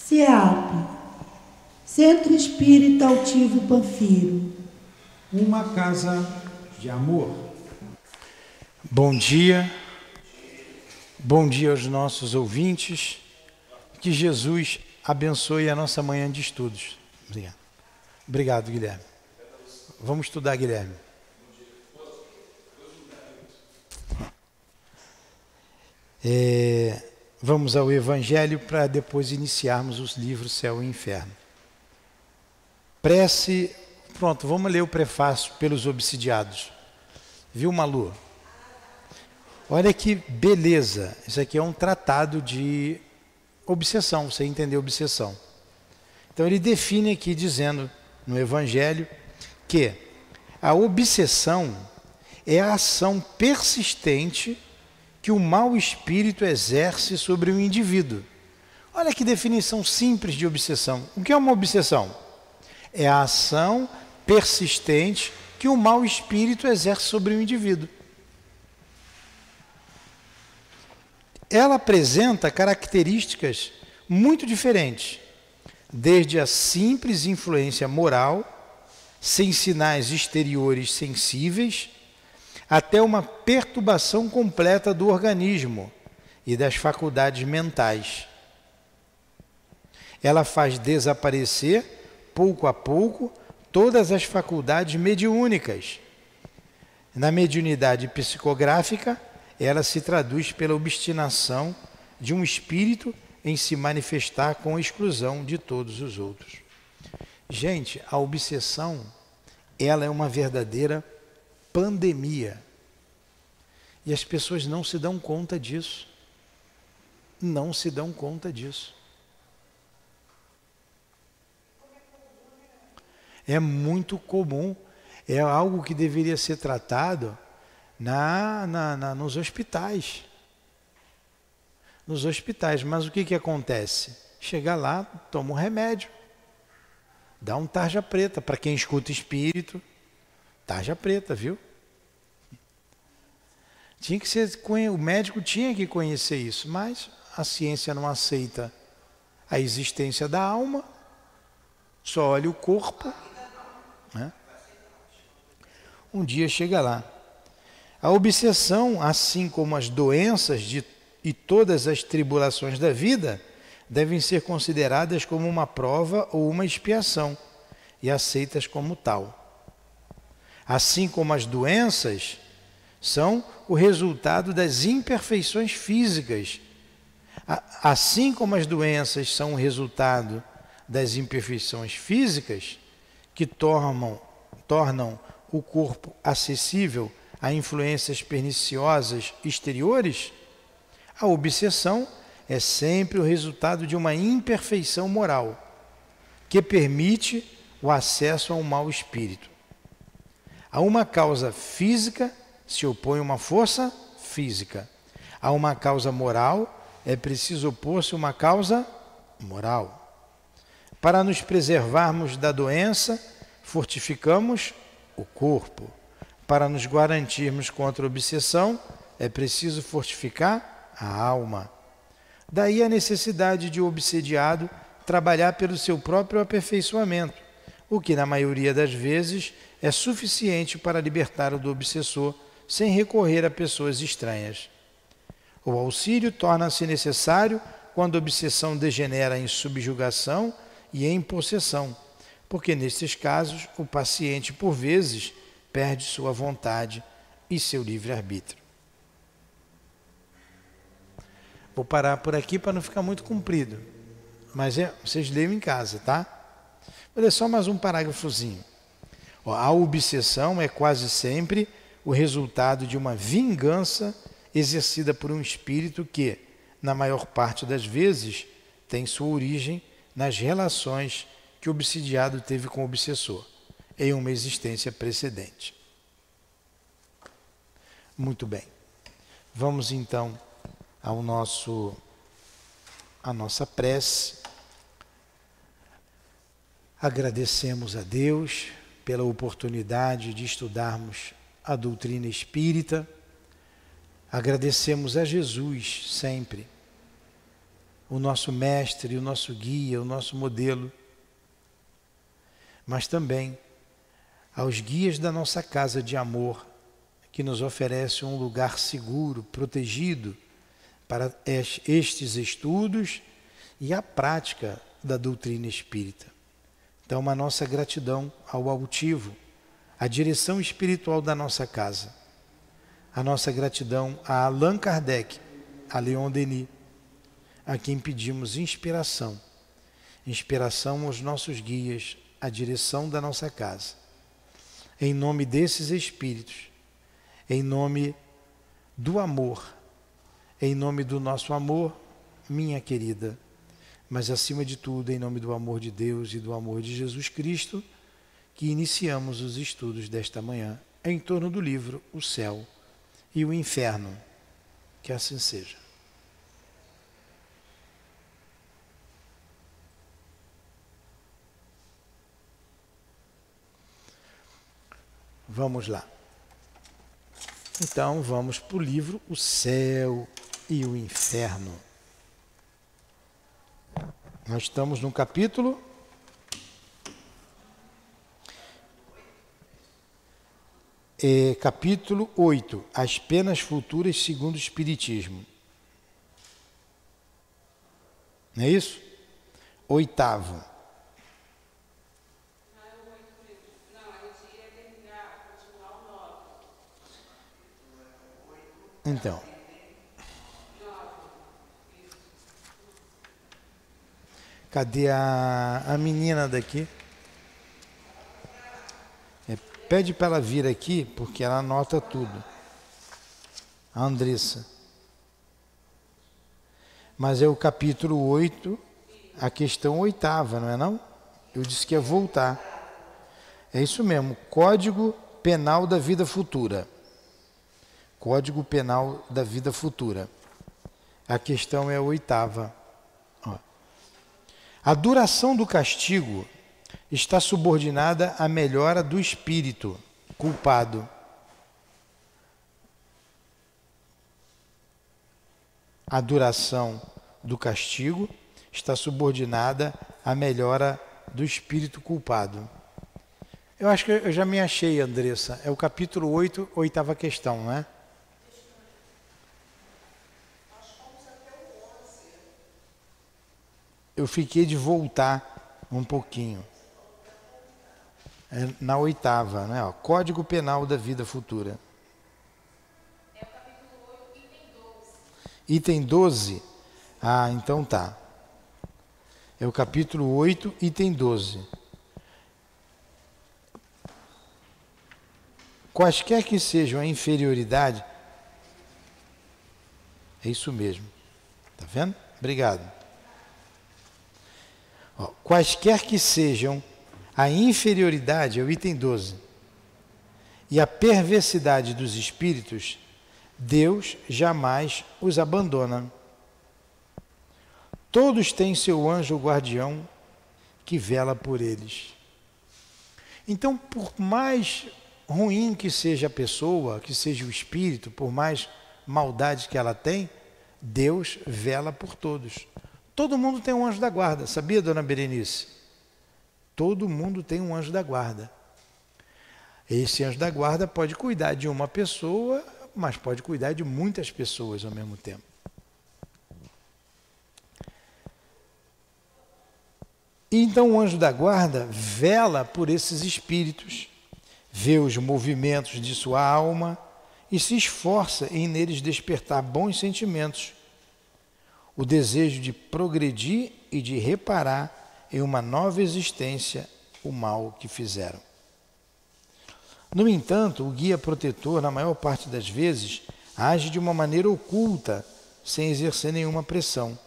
CEAP, Centro Espírita Altivo Panfiro. Uma casa de amor. Bom dia aos nossos ouvintes, que Jesus abençoe a nossa manhã de estudos. Obrigado, Guilherme. Vamos estudar, Guilherme. Vamos ao Evangelho para depois iniciarmos os livros Céu e Inferno. Prece, pronto, vamos ler o prefácio pelos obsidiados. Viu, Malu? Olha que beleza, isso aqui é um tratado de obsessão, você entendeu obsessão. Então ele define aqui dizendo no Evangelho que a obsessão é a ação persistente que o mau espírito exerce sobre o indivíduo. Olha que definição simples de obsessão. O que é uma obsessão? É a ação persistente que o mau espírito exerce sobre o indivíduo. Ela apresenta características muito diferentes, desde a simples influência moral, sem sinais exteriores sensíveis, até uma perturbação completa do organismo e das faculdades mentais. Ela faz desaparecer, pouco a pouco, todas as faculdades mediúnicas. Na mediunidade psicográfica, ela se traduz pela obstinação de um espírito em se manifestar com exclusão de todos os outros. Gente, a obsessão, ela é uma verdadeira pandemia. E as pessoas não se dão conta disso. Não se dão conta disso. É muito comum. É algo que deveria ser tratado nos hospitais. Nos hospitais. Mas o que acontece? Chega lá, toma um remédio. Dá um tarja preta. Para quem escuta espírito, tarja preta, viu? Tinha que ser, o médico tinha que conhecer isso, mas a ciência não aceita a existência da alma, só olha o corpo, né? Um dia chega lá. A obsessão, assim como as doenças e todas as tribulações da vida, devem ser consideradas como uma prova ou uma expiação e aceitas como tal. Assim como as doenças são o resultado das imperfeições físicas. Assim como as doenças são o resultado das imperfeições físicas, que tornam o corpo acessível a influências perniciosas exteriores, a obsessão é sempre o resultado de uma imperfeição moral, que permite o acesso a um mau espírito. A uma causa física se opõe uma força física. A uma causa moral é preciso opor-se uma causa moral. Para nos preservarmos da doença, fortificamos o corpo. Para nos garantirmos contra a obsessão, é preciso fortificar a alma. Daí a necessidade de o obsediado trabalhar pelo seu próprio aperfeiçoamento, o que na maioria das vezes é suficiente para libertá-lo do obsessor, sem recorrer a pessoas estranhas. O auxílio torna-se necessário quando a obsessão degenera em subjugação e em possessão, porque nestes casos o paciente, por vezes, perde sua vontade e seu livre-arbítrio. Vou parar por aqui para não ficar muito comprido, mas vocês leiam em casa, tá? Vou ler só mais um parágrafozinho. A obsessão é quase sempre o resultado de uma vingança exercida por um espírito que, na maior parte das vezes, tem sua origem nas relações que o obsidiado teve com o obsessor, em uma existência precedente. Muito bem. Vamos então à nossa prece. Agradecemos a Deus pela oportunidade de estudarmos a doutrina espírita. Agradecemos a Jesus sempre o nosso mestre, o nosso guia, o nosso modelo, mas também aos guias da nossa casa de amor, que nos oferece um lugar seguro, protegido para estes estudos e a prática da doutrina espírita. Então, a nossa gratidão ao altivo, à direção espiritual da nossa casa, a nossa gratidão a Allan Kardec, a Leon Denis, a quem pedimos inspiração aos nossos guias, à direção da nossa casa. Em nome desses espíritos, em nome do amor, em nome do nosso amor, minha querida, mas acima de tudo, em nome do amor de Deus e do amor de Jesus Cristo, que iniciamos os estudos desta manhã em torno do livro O Céu e o Inferno. Que assim seja. Vamos lá. Então, vamos para o livro O Céu e o Inferno. Nós estamos no capítulo 8, As Penas Futuras segundo o Espiritismo. Não é isso? 8º. Então, cadê a menina daqui? Pede para ela vir aqui, porque ela anota tudo. A Andressa. Mas é o capítulo 8, a questão 8ª, não é não? Eu disse que ia voltar. É isso mesmo, Código Penal da Vida Futura. Código Penal da Vida Futura. A questão é a 8ª. A duração do castigo está subordinada à melhora do espírito culpado. A duração do castigo está subordinada à melhora do espírito culpado. Eu acho que eu já me achei, Andressa. É o capítulo 8, 8ª questão, não é? Eu fiquei de voltar um pouquinho. É na 8ª, né? Ó, Código Penal da Vida Futura. É o capítulo 8, item 12. Item 12? Ah, então tá. É o capítulo 8, item 12. Quaisquer que sejam a inferioridade... É isso mesmo. Tá vendo? Obrigado. Quaisquer que sejam a inferioridade, é o item 12, e a perversidade dos espíritos, Deus jamais os abandona. Todos têm seu anjo guardião que vela por eles. Então, por mais ruim que seja a pessoa, que seja o espírito, por mais maldade que ela tem, Deus vela por todos. Todo mundo tem um anjo da guarda, sabia, dona Berenice? Todo mundo tem um anjo da guarda. Esse anjo da guarda pode cuidar de uma pessoa, mas pode cuidar de muitas pessoas ao mesmo tempo. E então o anjo da guarda vela por esses espíritos, vê os movimentos de sua alma e se esforça em neles despertar bons sentimentos, o desejo de progredir e de reparar em uma nova existência o mal que fizeram. No entanto, o guia protetor, na maior parte das vezes, age de uma maneira oculta, sem exercer nenhuma pressão.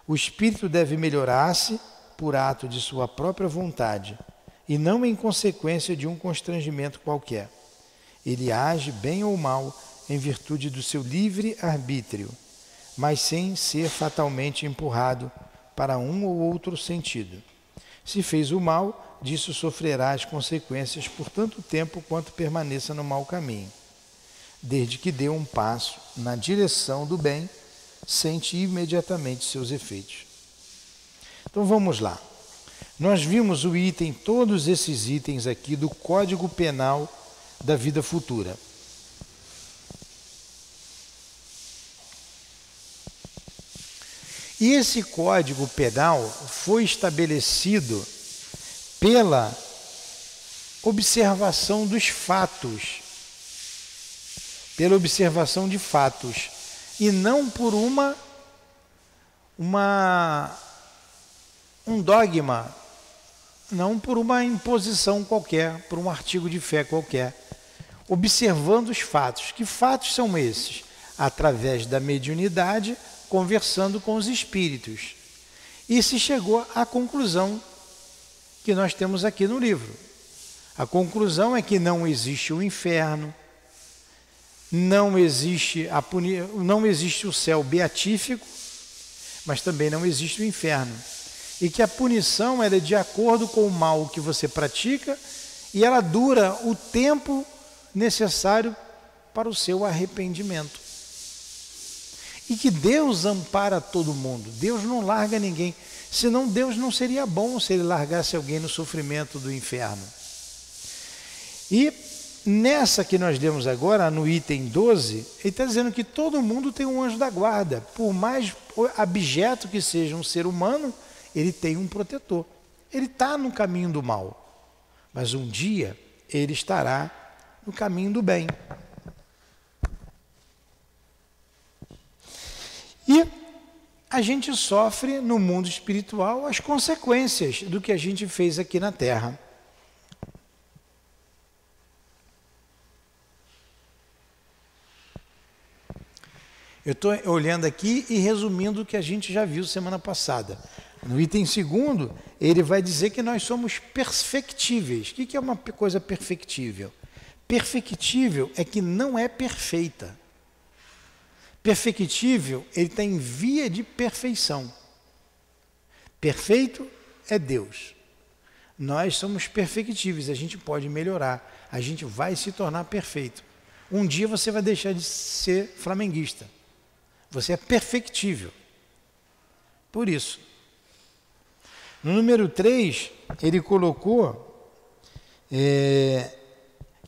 O espírito deve melhorar-se por ato de sua própria vontade, e não em consequência de um constrangimento qualquer. Ele age bem ou mal em virtude do seu livre arbítrio, mas sem ser fatalmente empurrado para um ou outro sentido. Se fez o mal, disso sofrerá as consequências por tanto tempo quanto permaneça no mau caminho. Desde que dê um passo na direção do bem, sente imediatamente seus efeitos. Então vamos lá. Nós vimos todos esses itens aqui do Código Penal da vida futura. E esse Código Penal foi estabelecido pela observação dos fatos, pela observação de fatos, e não por um dogma, não por uma imposição qualquer, por um artigo de fé qualquer, observando os fatos. Que fatos são esses? Através da mediunidade, conversando com os espíritos. E se chegou à conclusão que nós temos aqui no livro. A conclusão é que não existe o inferno, não existe o céu beatífico, mas também não existe o inferno. E que a punição ela é de acordo com o mal que você pratica e ela dura o tempo necessário para o seu arrependimento. E que Deus ampara todo mundo, Deus não larga ninguém, senão Deus não seria bom se Ele largasse alguém no sofrimento do inferno. E nessa que nós demos agora, no item 12, ele está dizendo que todo mundo tem um anjo da guarda, por mais abjeto que seja um ser humano, ele tem um protetor. Ele está no caminho do mal, mas um dia ele estará no caminho do bem. E a gente sofre no mundo espiritual as consequências do que a gente fez aqui na Terra. Eu estou olhando aqui e resumindo o que a gente já viu semana passada. No item 2, ele vai dizer que nós somos perfectíveis. O que é uma coisa perfectível? Perfectível é que não é perfeita. Perfectível, ele está em via de perfeição. Perfeito é Deus. Nós somos perfectíveis, a gente pode melhorar, a gente vai se tornar perfeito. Um dia você vai deixar de ser flamenguista. Você é perfectível. Por isso. No número 3, ele colocou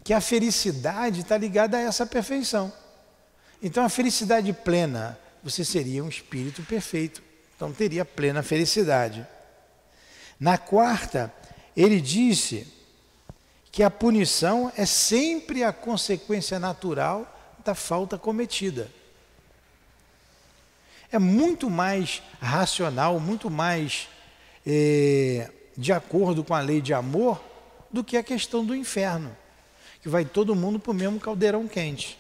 que a felicidade está ligada a essa perfeição. Então, a felicidade plena, você seria um espírito perfeito. Então, teria plena felicidade. Na 4ª, ele disse que a punição é sempre a consequência natural da falta cometida. É muito mais racional, muito mais de acordo com a lei de amor do que a questão do inferno, que vai todo mundo para o mesmo caldeirão quente.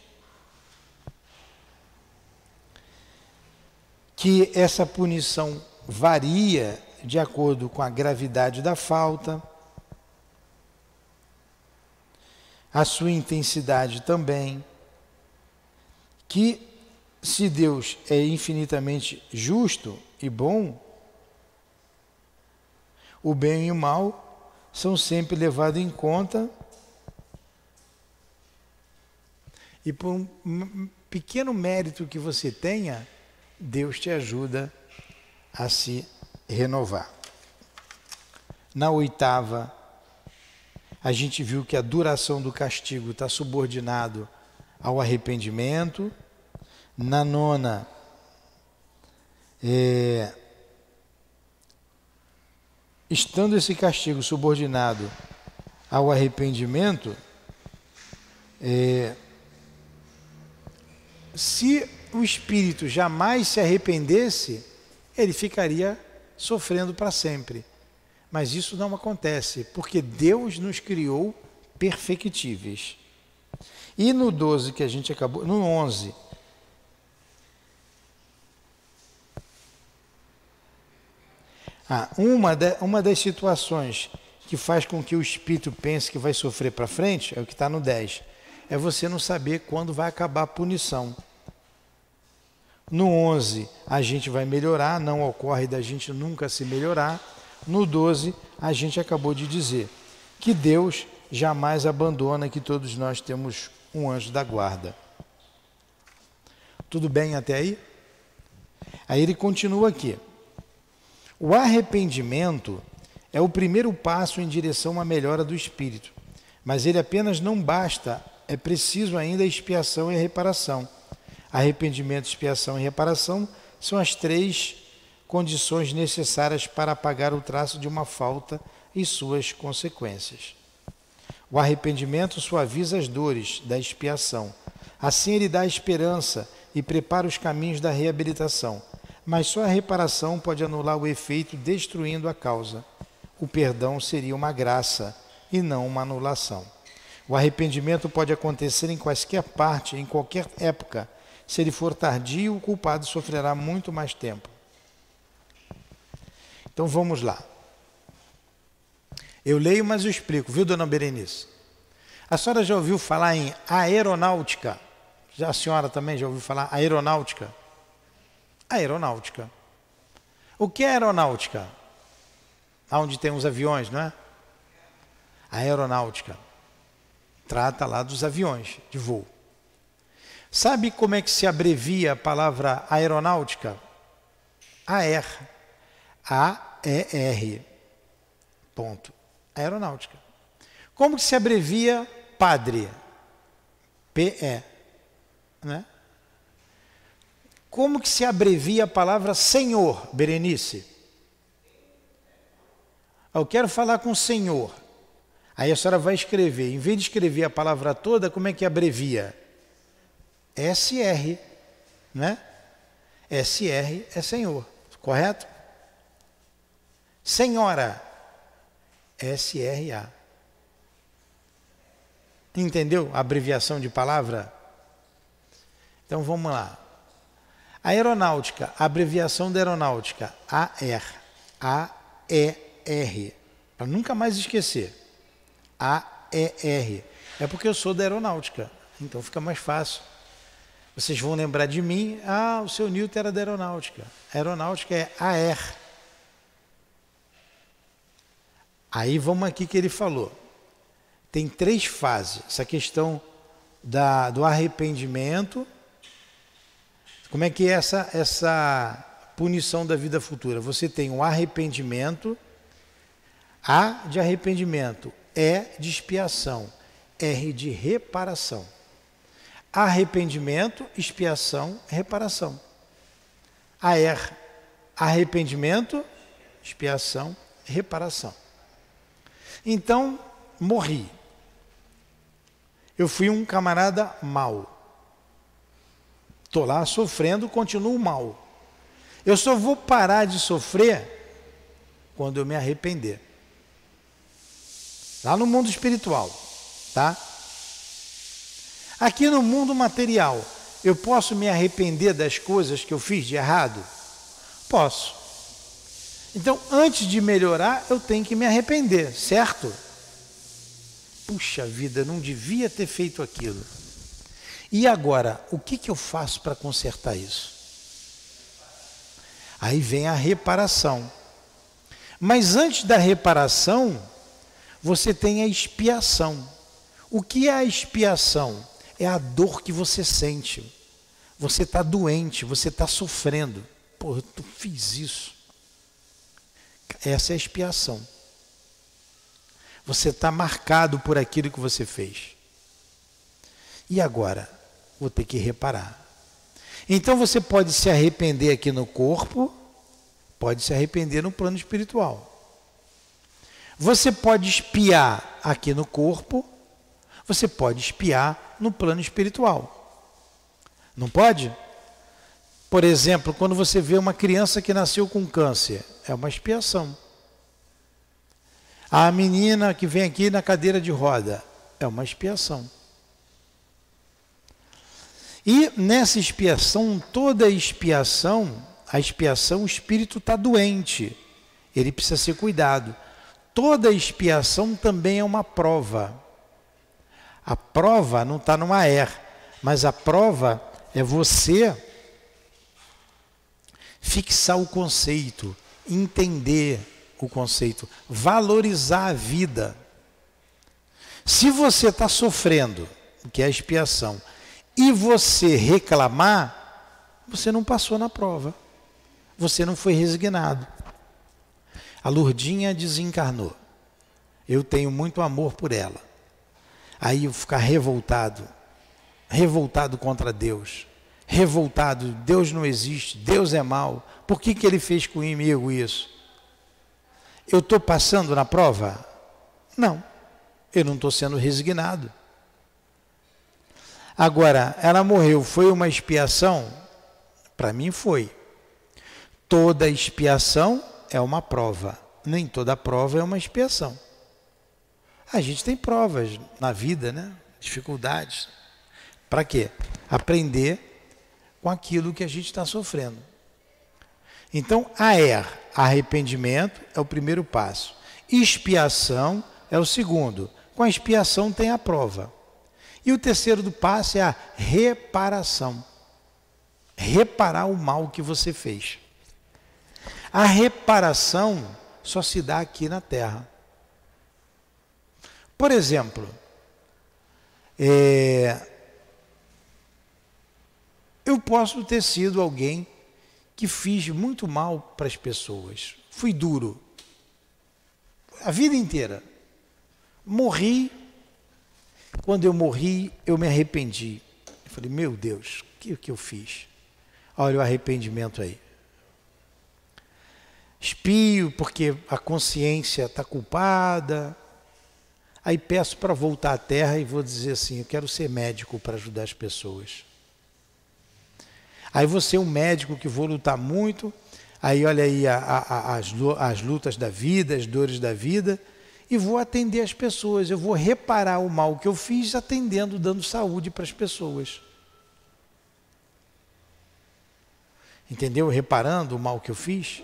Que essa punição varia de acordo com a gravidade da falta, a sua intensidade também, que se Deus é infinitamente justo e bom, o bem e o mal são sempre levados em conta e por um pequeno mérito que você tenha, Deus te ajuda a se renovar. Na 8ª, a gente viu que a duração do castigo está subordinado ao arrependimento. Na 9ª, estando esse castigo subordinado ao arrependimento, se o espírito jamais se arrependesse, ele ficaria sofrendo para sempre. Mas isso não acontece, porque Deus nos criou perfectíveis. E no 12 que a gente acabou, no 11, uma das situações que faz com que o espírito pense que vai sofrer para frente, é o que está no 10, é você não saber quando vai acabar a punição. No 11, a gente vai melhorar, não ocorre da gente nunca se melhorar. No 12, a gente acabou de dizer que Deus jamais abandona, que todos nós temos um anjo da guarda. Tudo bem até aí? Aí ele continua aqui. O arrependimento é o primeiro passo em direção à melhora do espírito, mas ele apenas não basta, é preciso ainda a expiação e a reparação. Arrependimento, expiação e reparação são as 3 condições necessárias para apagar o traço de uma falta e suas consequências. O arrependimento suaviza as dores da expiação. Assim ele dá esperança e prepara os caminhos da reabilitação. Mas só a reparação pode anular o efeito, destruindo a causa. O perdão seria uma graça e não uma anulação. O arrependimento pode acontecer em quaisquer parte, em qualquer época. Se ele for tardio, o culpado sofrerá muito mais tempo. Então vamos lá. Eu leio, mas eu explico, viu, dona Berenice? A senhora já ouviu falar em aeronáutica? A senhora também já ouviu falar aeronáutica? Aeronáutica. O que é aeronáutica? Onde tem os aviões, não é? A aeronáutica trata lá dos aviões de voo. Sabe como é que se abrevia a palavra aeronáutica? AER. A-E-R. Ponto. Aeronáutica. Como que se abrevia padre? P-E. Né? Como que se abrevia a palavra Senhor, Berenice? Eu quero falar com o Senhor. Aí a senhora vai escrever. Em vez de escrever a palavra toda, como é que abrevia? S-R. Né? S-R é Senhor. Correto? Senhora. S-R-A. Entendeu a abreviação de palavra? Então vamos lá. Aeronáutica, a abreviação da aeronáutica, A-R. A-E-R. Para nunca mais esquecer. A-E-R. É porque eu sou da aeronáutica. Então fica mais fácil. Vocês vão lembrar de mim. Ah, o seu Newton era da aeronáutica. A aeronáutica é A-R. Aí vamos aqui que ele falou. Tem 3 fases. Essa questão do arrependimento. Como é que é essa punição da vida futura? Você tem o arrependimento. A de arrependimento. E de expiação. R de reparação. Arrependimento, expiação, reparação. AR. Arrependimento, expiação, reparação. Então, morri. Eu fui um camarada mau. Estou lá sofrendo, continuo mal. Eu só vou parar de sofrer quando eu me arrepender. Lá no mundo espiritual, tá? Aqui no mundo material, eu posso me arrepender das coisas que eu fiz de errado? Posso. Então, antes de melhorar, eu tenho que me arrepender, certo? Puxa vida, não devia ter feito aquilo. E agora, o que eu faço para consertar isso? Aí vem a reparação. Mas antes da reparação, você tem a expiação. O que é a expiação? É a dor que você sente. Você está doente, você está sofrendo. Pô, eu fiz isso. Essa é a expiação. Você está marcado por aquilo que você fez. E agora? Vou ter que reparar. Então você pode se arrepender aqui no corpo, pode se arrepender no plano espiritual. Você pode expiar aqui no corpo, você pode expiar no plano espiritual. Não pode? Por exemplo, quando você vê uma criança que nasceu com câncer, é uma expiação. A menina que vem aqui na cadeira de roda, é uma expiação. E nessa expiação, toda expiação, a expiação, o espírito está doente. Ele precisa ser cuidado. Toda expiação também é uma prova. A prova não está no AR, mas a prova é você fixar o conceito, entender o conceito, valorizar a vida. Se você está sofrendo, o que é a expiação, e você reclamar, você não passou na prova. Você não foi resignado. A Lurdinha desencarnou. Eu tenho muito amor por ela. Aí eu ficar revoltado contra Deus, revoltado, Deus não existe, Deus é mau, por que ele fez comigo isso? Eu estou passando na prova? Não, eu não estou sendo resignado. Agora, ela morreu, foi uma expiação? Para mim foi. Toda expiação é uma prova, nem toda prova é uma expiação. A gente tem provas na vida, né? Dificuldades. Para quê? Aprender com aquilo que a gente está sofrendo. Então, arrependimento é o primeiro passo. Expiação é o segundo. Com a expiação tem a prova. E o terceiro do passo é a reparação. Reparar o mal que você fez. A reparação só se dá aqui na Terra. Por exemplo, eu posso ter sido alguém que fiz muito mal para as pessoas. Fui duro. A vida inteira. Morri. Quando eu morri, eu me arrependi. Eu falei, meu Deus, o que eu fiz? Olha o arrependimento aí. Espio porque a consciência está culpada. Aí peço para voltar à Terra e vou dizer assim, eu quero ser médico para ajudar as pessoas. Aí vou ser um médico que vou lutar muito, aí olha aí as lutas da vida, as dores da vida, e vou atender as pessoas, eu vou reparar o mal que eu fiz atendendo, dando saúde para as pessoas. Entendeu? Reparando o mal que eu fiz.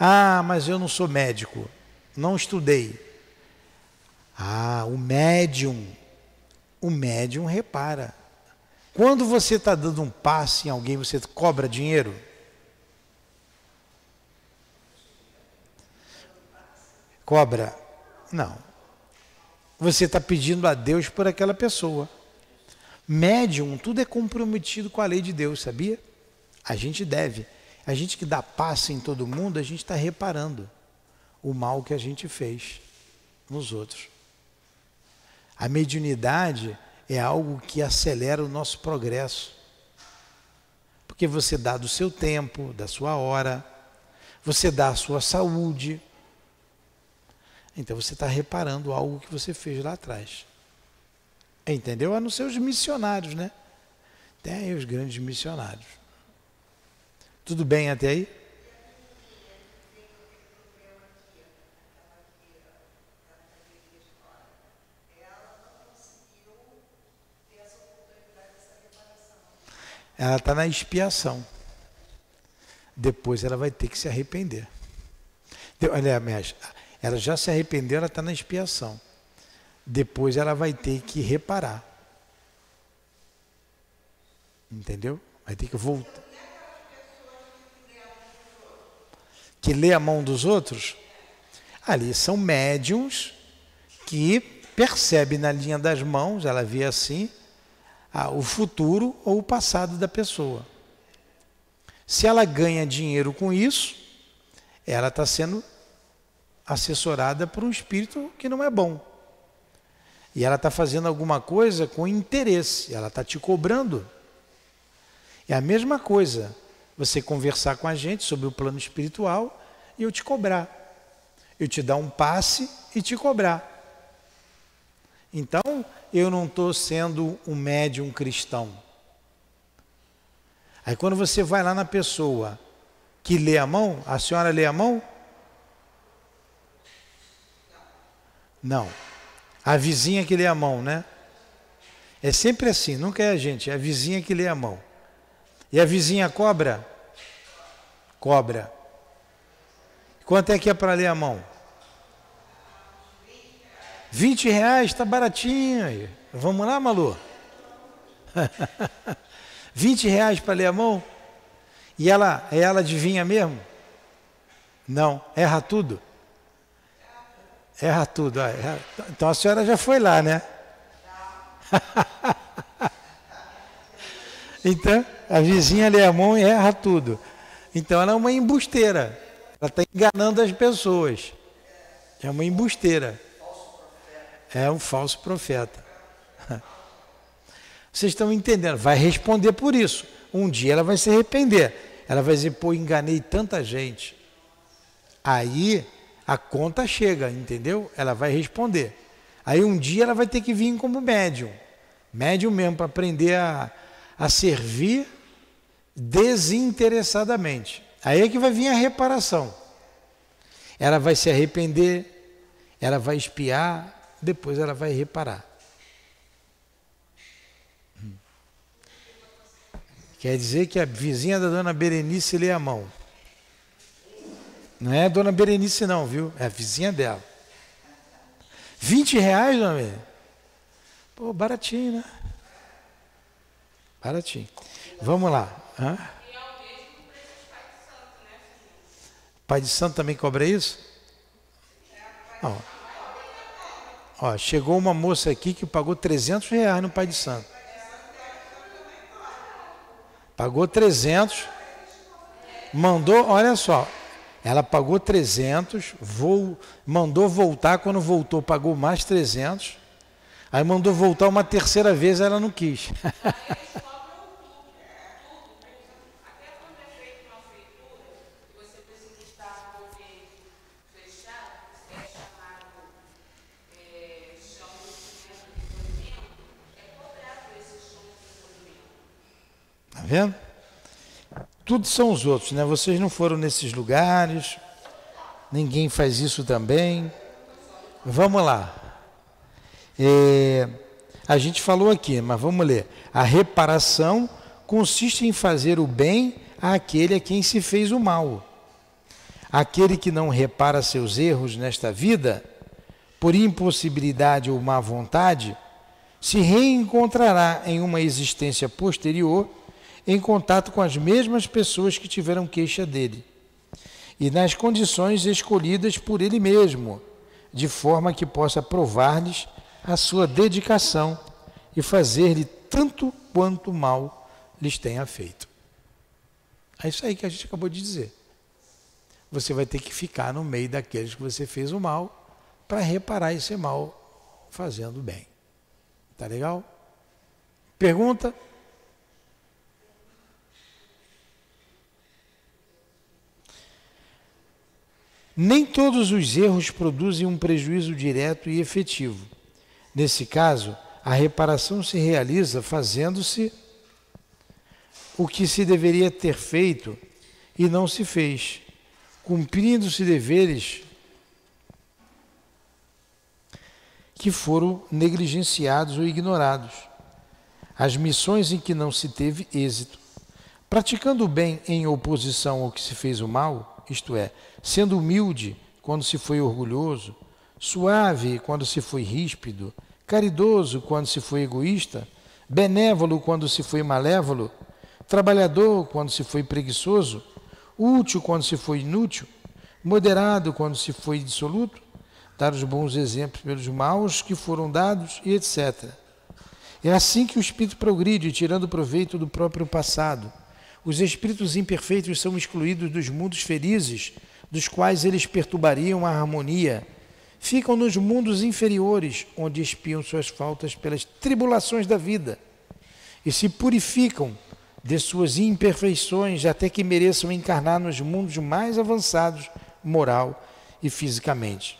Ah, mas eu não sou médico, não estudei. Ah, o médium repara. Quando você está dando um passe em alguém, você cobra dinheiro? Cobra? Não. Você está pedindo a Deus por aquela pessoa. Médium, tudo é comprometido com a lei de Deus, sabia? A gente deve. A gente que dá passe em todo mundo, a gente está reparando o mal que a gente fez nos outros. A mediunidade é algo que acelera o nosso progresso. Porque você dá do seu tempo, da sua hora, você dá a sua saúde. Então você está reparando algo que você fez lá atrás. Entendeu? A não ser os missionários, né? Tem aí os grandes missionários. Tudo bem até aí? Ela está na expiação. Depois ela vai ter que se arrepender. Aliás, ela já se arrependeu, ela está na expiação. Depois ela vai ter que reparar. Entendeu? Vai ter que voltar. Que lê a mão dos outros? Ali são médiuns que percebem na linha das mãos, ela vê assim, o futuro ou o passado da pessoa. Se ela ganha dinheiro com isso, ela está sendo assessorada por um espírito que não é bom. E ela está fazendo alguma coisa com interesse, ela está te cobrando. É a mesma coisa, você conversar com a gente sobre o plano espiritual e eu te cobrar. Eu te dar um passe e te cobrar. Então, eu não estou sendo um médium cristão. Aí quando você vai lá na pessoa que lê a mão, a senhora lê a mão? Não. A vizinha que lê a mão, né? É sempre assim, nunca é a gente, é a vizinha que lê a mão. E a vizinha cobra? Cobra. Quanto é que é para ler a mão? R$20, está baratinho aí. Vamos lá, Malu? R$20 para ler a mão? E ela adivinha mesmo? Não, erra tudo. Erra tudo. Então a senhora já foi lá, né? Então, a vizinha lê a mão e erra tudo. Então ela é uma embusteira. Ela está enganando as pessoas. É uma embusteira. É um falso profeta. Vocês estão entendendo? Vai responder por isso. Um dia ela vai se arrepender. Ela vai dizer, pô, enganei tanta gente. Aí a conta chega, entendeu? Ela vai responder. Aí um dia ela vai ter que vir como médium. Médium mesmo, para aprender a servir desinteressadamente. Aí é que vai vir a reparação. Ela vai se arrepender, ela vai expiar, depois ela vai reparar. Quer dizer que a vizinha da dona Berenice lê a mão. Não é a dona Berenice não, viu? É a vizinha dela. R$20, dona Berenice? Pô, baratinho, né? Baratinho. Vamos lá. Hã? Pai de Santo também cobra isso? Ó. Ó, chegou uma moça aqui que pagou R$300 no Pai de Santo. Pagou 300, mandou, olha só, ela pagou 300, mandou voltar, quando voltou pagou mais 300, aí mandou voltar uma terceira vez, ela não quis. Tá vendo? Tudo são os outros, né? Vocês não foram nesses lugares, ninguém faz isso também. Vamos lá. A gente falou aqui, mas vamos ler. A reparação consiste em fazer o bem àquele a quem se fez o mal. Aquele que não repara seus erros nesta vida, por impossibilidade ou má vontade, se reencontrará em uma existência posterior em contato com as mesmas pessoas que tiveram queixa dele, e nas condições escolhidas por ele mesmo, de forma que possa provar-lhes a sua dedicação e fazer-lhe tanto quanto mal lhes tenha feito. É isso aí que a gente acabou de dizer. Você vai ter que ficar no meio daqueles que você fez o mal para reparar esse mal fazendo bem. Tá legal? Pergunta? Nem todos os erros produzem um prejuízo direto e efetivo. Nesse caso, a reparação se realiza fazendo-se o que se deveria ter feito e não se fez, cumprindo-se deveres que foram negligenciados ou ignorados, as missões em que não se teve êxito. Praticando o bem em oposição ao que se fez o mal, isto é, sendo humilde quando se foi orgulhoso, suave quando se foi ríspido, caridoso quando se foi egoísta, benévolo quando se foi malévolo, trabalhador quando se foi preguiçoso, útil quando se foi inútil, moderado quando se foi dissoluto, dar os bons exemplos pelos maus que foram dados e etc. É assim que o espírito progride, tirando proveito do próprio passado. Os espíritos imperfeitos são excluídos dos mundos felizes, dos quais eles perturbariam a harmonia. Ficam nos mundos inferiores, onde expiam suas faltas pelas tribulações da vida, e se purificam de suas imperfeições até que mereçam encarnar nos mundos mais avançados, moral e fisicamente.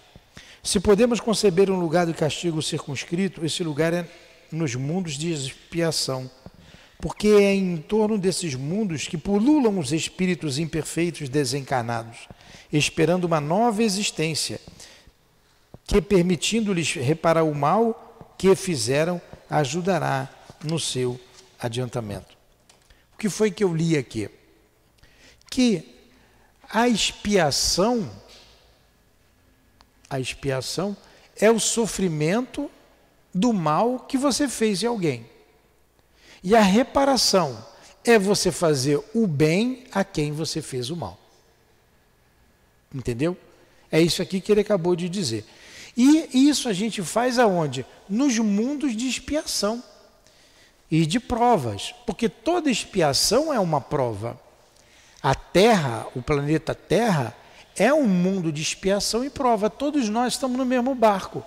Se podemos conceber um lugar de castigo circunscrito, esse lugar é nos mundos de expiação, porque é em torno desses mundos que pululam os espíritos imperfeitos desencarnados, esperando uma nova existência, que, permitindo-lhes reparar o mal que fizeram, ajudará no seu adiantamento. O que foi que eu li aqui? Que a expiação é o sofrimento do mal que você fez em alguém. E a reparação é você fazer o bem a quem você fez o mal. Entendeu? É isso aqui que ele acabou de dizer. E isso a gente faz aonde? Nos mundos de expiação e de provas. Porque toda expiação é uma prova. A Terra, o planeta Terra, é um mundo de expiação e prova. Todos nós estamos no mesmo barco.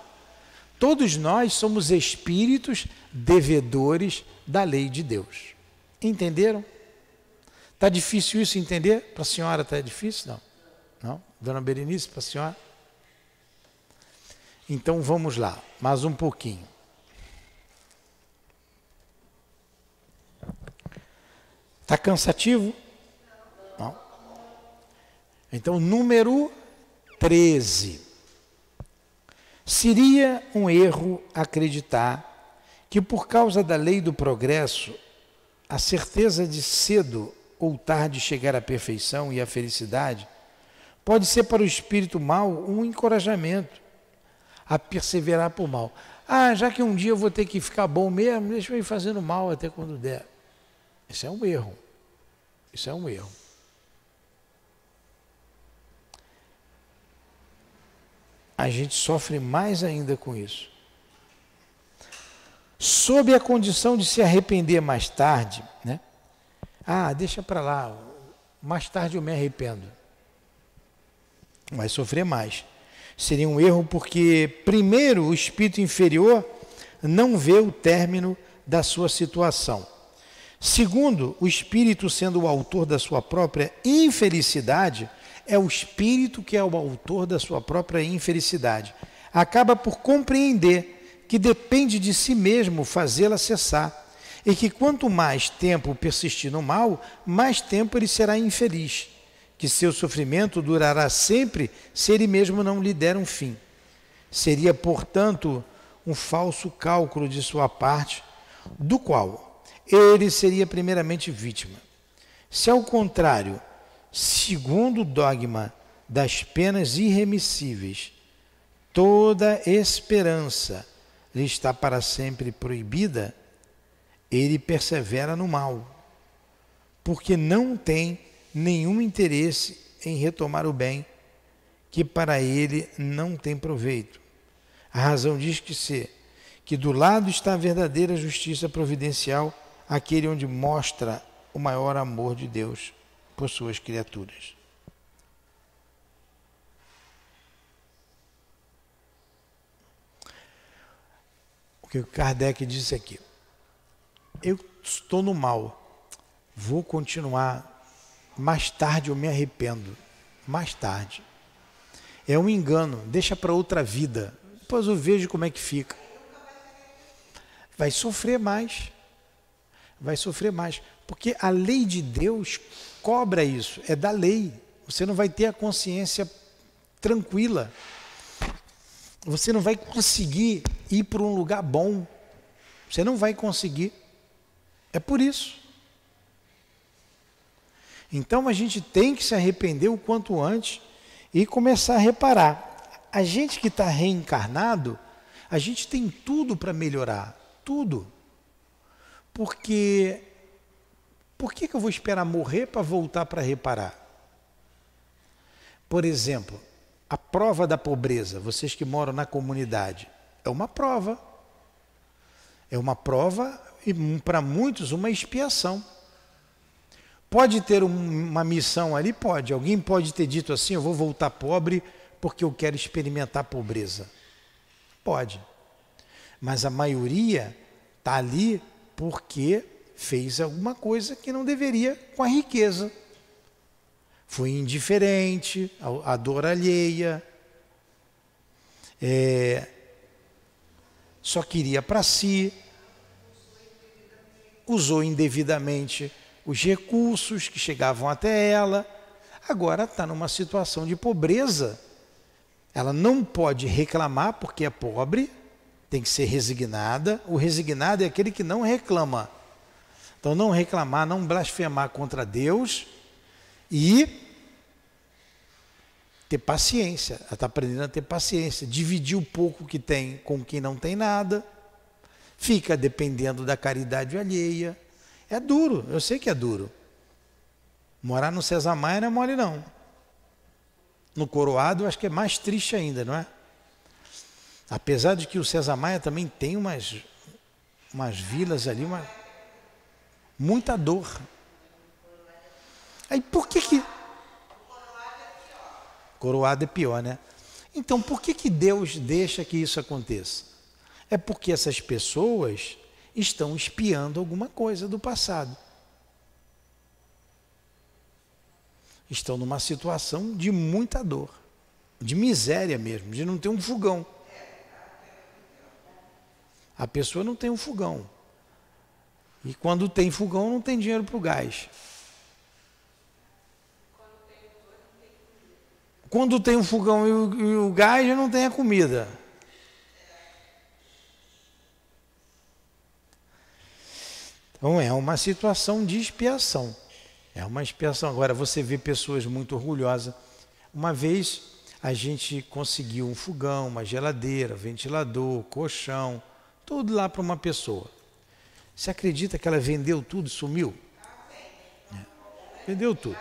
Todos nós somos espíritos devedores da lei de Deus. Entenderam? Está difícil isso entender? Para a senhora está difícil? Não. Não? Dona Berenice, para a senhora? Então vamos lá, mais um pouquinho. Está cansativo? Não. Então, número 13. Seria um erro acreditar que, por causa da lei do progresso, a certeza de cedo ou tarde chegar à perfeição e à felicidade pode ser para o espírito mau um encorajamento a perseverar por mal. Ah, já que um dia eu vou ter que ficar bom mesmo, deixa eu ir fazendo mal até quando der. Isso é um erro. Isso é um erro. A gente sofre mais ainda com isso. Sob a condição de se arrepender mais tarde, né? Ah, deixa para lá, mais tarde eu me arrependo. Vai sofrer mais. Seria um erro porque, primeiro, o espírito inferior não vê o término da sua situação. Segundo, o espírito, sendo o autor da sua própria infelicidade, é o espírito que é o autor da sua própria infelicidade. Acaba por compreender que depende de si mesmo fazê-la cessar e que quanto mais tempo persistir no mal, mais tempo ele será infeliz, que seu sofrimento durará sempre se ele mesmo não lhe der um fim. Seria, portanto, um falso cálculo de sua parte, do qual ele seria primeiramente vítima. Se, ao contrário, segundo o dogma das penas irremissíveis, toda esperança lhe está para sempre proibida, ele persevera no mal, porque não tem nenhum interesse em retomar o bem, que para ele não tem proveito. A razão diz que do lado está a verdadeira justiça providencial, aquele onde mostra o maior amor de Deus por suas criaturas. O que o Kardec disse aqui: eu estou no mal, vou continuar, mais tarde eu me arrependo, mais tarde. É um engano, deixa para outra vida, depois eu vejo como é que fica. Vai sofrer mais, porque a lei de Deus cobra isso, é da lei. Você não vai ter a consciência tranquila, você não vai conseguir ir para um lugar bom, você não vai conseguir. É por isso. Então a gente tem que se arrepender o quanto antes e começar a reparar. A gente que está reencarnado, a gente tem tudo para melhorar, tudo. Porque por que eu vou esperar morrer para voltar para reparar? Por exemplo, a prova da pobreza, vocês que moram na comunidade, é uma prova. É uma prova e para muitos uma expiação. Pode ter uma missão ali? Pode. Alguém pode ter dito assim: eu vou voltar pobre porque eu quero experimentar a pobreza. Pode. Mas a maioria está ali porque fez alguma coisa que não deveria com a riqueza. Foi indiferente à dor alheia. Só queria para si. Usou indevidamente os recursos que chegavam até ela. Agora está numa situação de pobreza. Ela não pode reclamar porque é pobre, tem que ser resignada. O resignado é aquele que não reclama. Então não reclamar, não blasfemar contra Deus e ter paciência. Ela está aprendendo a ter paciência, dividir o pouco que tem com quem não tem nada, fica dependendo da caridade alheia. É duro, eu sei que é duro. Morar no César Maia não é mole não. No Coroado eu acho que é mais triste ainda, não é? Apesar de que o César Maia também tem umas vilas ali, muita dor. Aí por que... Coroado é pior, né? Então por que Deus deixa que isso aconteça? É porque essas pessoas estão espiando alguma coisa do passado. Estão numa situação de muita dor, de miséria mesmo, de não ter um fogão. A pessoa não tem um fogão. E quando tem fogão, não tem dinheiro para o gás. Quando tem um fogão e o gás, já não tem a comida. Então é uma situação de expiação. É uma expiação. Agora você vê pessoas muito orgulhosas. Uma vez a gente conseguiu um fogão, uma geladeira, ventilador, colchão, tudo lá para uma pessoa. Você acredita que ela vendeu tudo, sumiu? Vendeu tudo.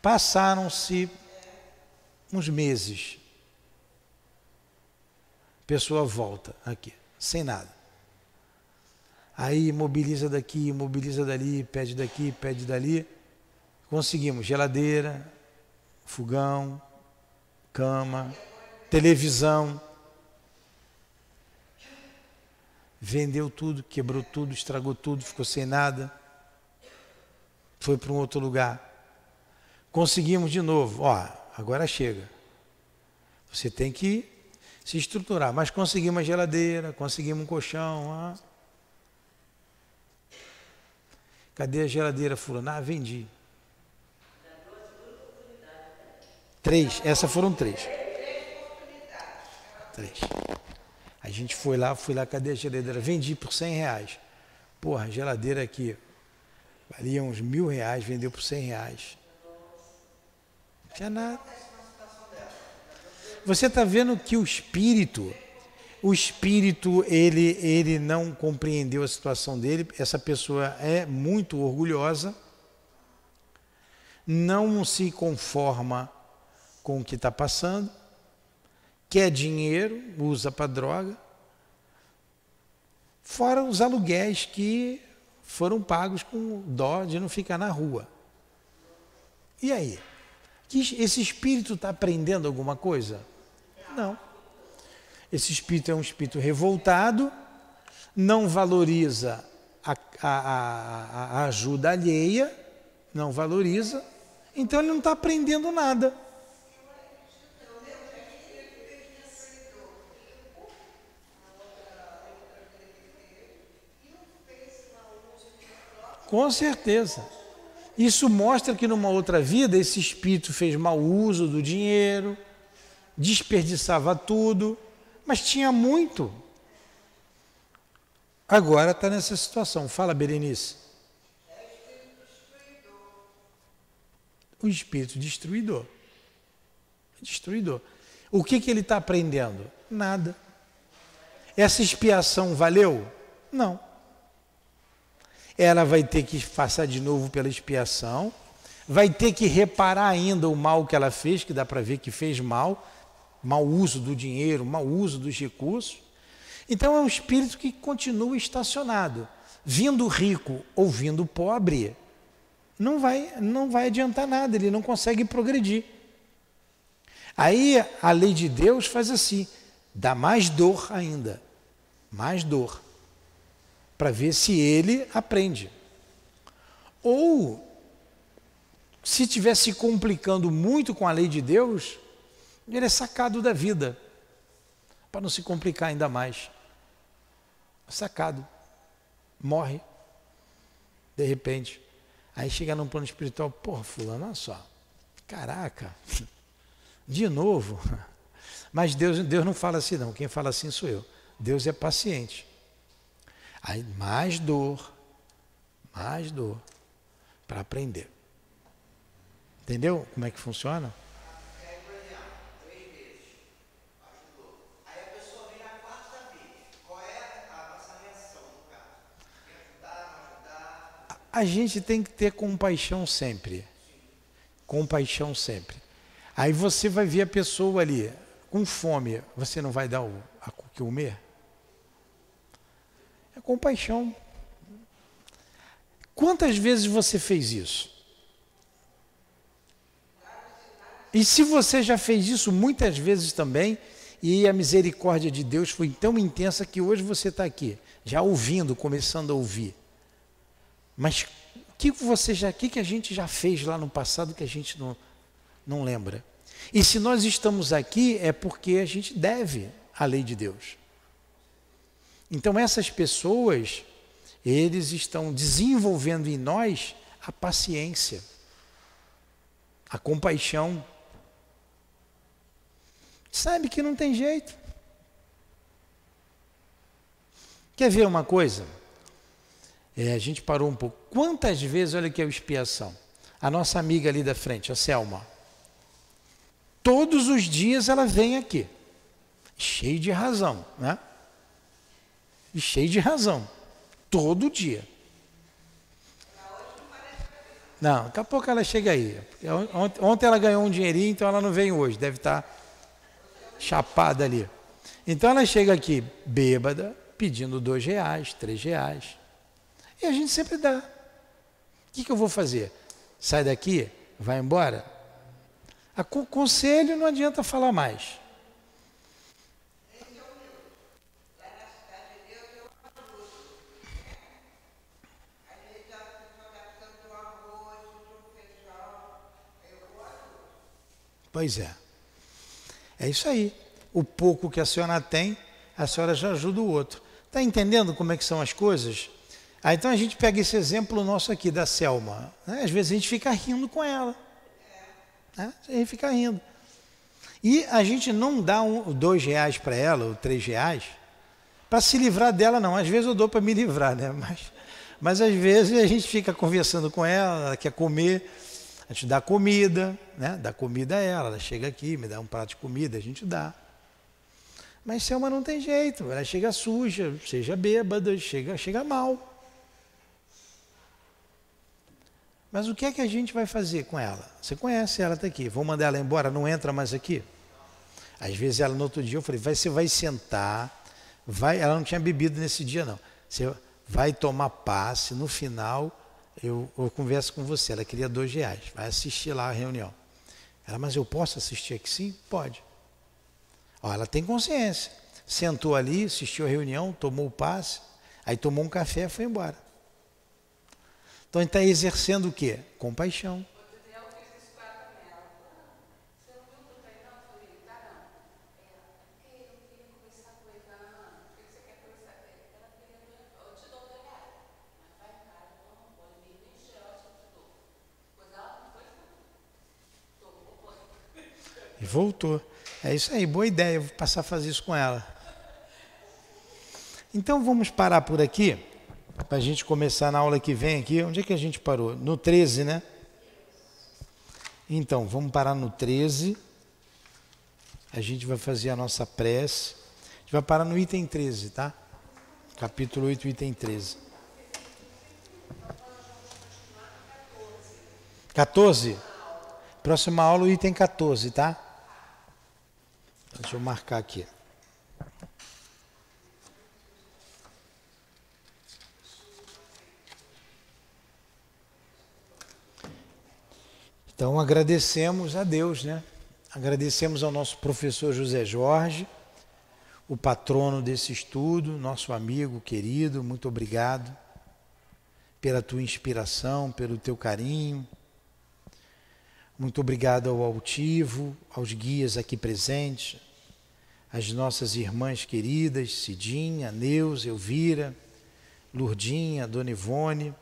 Passaram-se uns meses. A pessoa volta aqui, sem nada. Aí mobiliza daqui, mobiliza dali, pede daqui, pede dali. Conseguimos geladeira, fogão, cama, televisão. Vendeu tudo, quebrou tudo, estragou tudo, ficou sem nada. Foi para um outro lugar. Conseguimos de novo. Ó, agora chega. Você tem que se estruturar. Mas conseguimos uma geladeira, conseguimos um colchão. Ó. Cadê a geladeira, fulano? Ah, vendi. 3. Essas foram 3. 3. A gente foi lá, cadê a geladeira? Vendi por R$100. Porra, a geladeira aqui valia uns R$1.000, vendeu por R$100. Não tinha nada. Você está vendo que o espírito ele não compreendeu a situação dele. Essa pessoa é muito orgulhosa, não se conforma com o que está passando, quer dinheiro, usa para droga, fora os aluguéis que foram pagos com dó de não ficar na rua. E aí? Esse espírito está aprendendo alguma coisa? Não. Esse espírito é um espírito revoltado, não valoriza a ajuda alheia, não valoriza, então ele não está aprendendo nada. Com certeza. Isso mostra que numa outra vida esse espírito fez mau uso do dinheiro, desperdiçava tudo, mas tinha muito. Agora está nessa situação. Fala, Berenice. O espírito destruidor. Destruidor. O que ele está aprendendo? Nada. Essa expiação valeu? Não. Ela vai ter que passar de novo pela expiação, vai ter que reparar ainda o mal que ela fez, que dá para ver que fez mal, mau uso do dinheiro, mau uso dos recursos. Então é um espírito que continua estacionado. Vindo rico ou vindo pobre, não vai adiantar nada, ele não consegue progredir. Aí a lei de Deus faz assim, dá mais dor ainda, mais dor, para ver se ele aprende. Ou, se estiver se complicando muito com a lei de Deus, ele é sacado da vida, para não se complicar ainda mais. Sacado, morre, de repente. Aí chega num plano espiritual, porra, fulano, olha só, caraca, de novo. Mas Deus não fala assim não, quem fala assim sou eu. Deus é paciente. Aí mais dor para aprender. Entendeu como é que funciona? A gente tem que ter compaixão sempre. Compaixão sempre. Aí você vai ver a pessoa ali com fome, você não vai dar o que comer? É compaixão. Quantas vezes você fez isso? E se você já fez isso muitas vezes também, e a misericórdia de Deus foi tão intensa que hoje você está aqui, já ouvindo, começando a ouvir. Mas o que a gente já fez lá no passado que a gente não lembra? E se nós estamos aqui é porque a gente deve à lei de Deus. Então essas pessoas, eles estão desenvolvendo em nós a paciência, a compaixão. Sabe que não tem jeito. Quer ver uma coisa? A gente parou um pouco. Quantas vezes, olha que é a expiação. A nossa amiga ali da frente, a Selma. Todos os dias ela vem aqui. Cheio de razão, né? E cheio de razão. Todo dia. Não, daqui a pouco ela chega aí. Ontem ela ganhou um dinheirinho, então ela não vem hoje. Deve estar chapada ali. Então ela chega aqui bêbada, pedindo R$2, R$3. E a gente sempre dá. O que eu vou fazer? Sai daqui? Vai embora? Conselho não adianta falar mais. Pois é. É isso aí. O pouco que a senhora tem, a senhora já ajuda o outro. Está entendendo como é que são as coisas? Então a gente pega esse exemplo nosso aqui da Selma. Né? Às vezes a gente fica rindo com ela. Né? A gente fica rindo. E a gente não dá R$2 para ela, ou R$3, para se livrar dela, não. Às vezes eu dou para me livrar, né? Mas às vezes a gente fica conversando com ela, ela quer comer, a gente dá comida, né? Dá comida a ela chega aqui, me dá um prato de comida, a gente dá. Mas Selma não tem jeito, ela chega suja, seja bêbada, chega mal. Mas o que é que a gente vai fazer com ela? Você conhece ela, está aqui. Vou mandar ela embora, não entra mais aqui? Às vezes ela no outro dia, eu falei, você vai sentar, ela não tinha bebido nesse dia não. Você vai tomar passe, no final eu converso com você. Ela queria R$2, vai assistir lá a reunião. Ela, mas eu posso assistir aqui? Sim, pode. Ó, ela tem consciência. Sentou ali, assistiu a reunião, tomou o passe, aí tomou um café e foi embora. Então ele está exercendo o quê? Compaixão. E voltou. É isso aí, boa ideia, vou passar a fazer isso com ela. Então vamos parar por aqui, para a gente começar na aula que vem aqui. Onde é que a gente parou? No 13, né? Então, vamos parar no 13. A gente vai fazer a nossa prece. A gente vai parar no item 13, tá? Capítulo 8, item 13. 14? Próxima aula, o item 14, tá? Deixa eu marcar aqui. Então agradecemos a Deus, né? Agradecemos ao nosso professor José Jorge, o patrono desse estudo, nosso amigo querido, muito obrigado pela tua inspiração, pelo teu carinho. Muito obrigado ao altivo, aos guias aqui presentes, às nossas irmãs queridas, Cidinha, Neuza, Elvira, Lurdinha, Dona Ivone.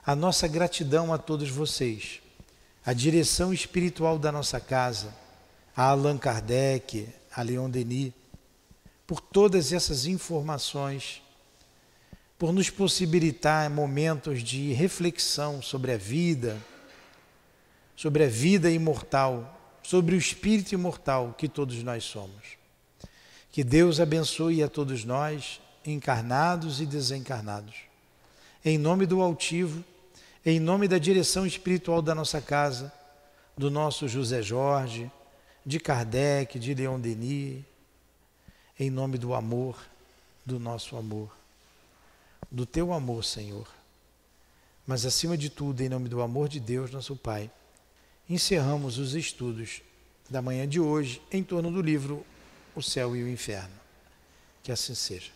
A nossa gratidão a todos vocês, a direção espiritual da nossa casa, a Allan Kardec, a Leon Denis, por todas essas informações, por nos possibilitar momentos de reflexão sobre a vida imortal, sobre o espírito imortal que todos nós somos. Que Deus abençoe a todos nós, encarnados e desencarnados. Em nome do altivo, em nome da direção espiritual da nossa casa, do nosso José Jorge, de Kardec, de Leon Denis, em nome do amor, do nosso amor, do teu amor, Senhor. Mas, acima de tudo, em nome do amor de Deus, nosso Pai, encerramos os estudos da manhã de hoje em torno do livro O Céu e o Inferno. Que assim seja.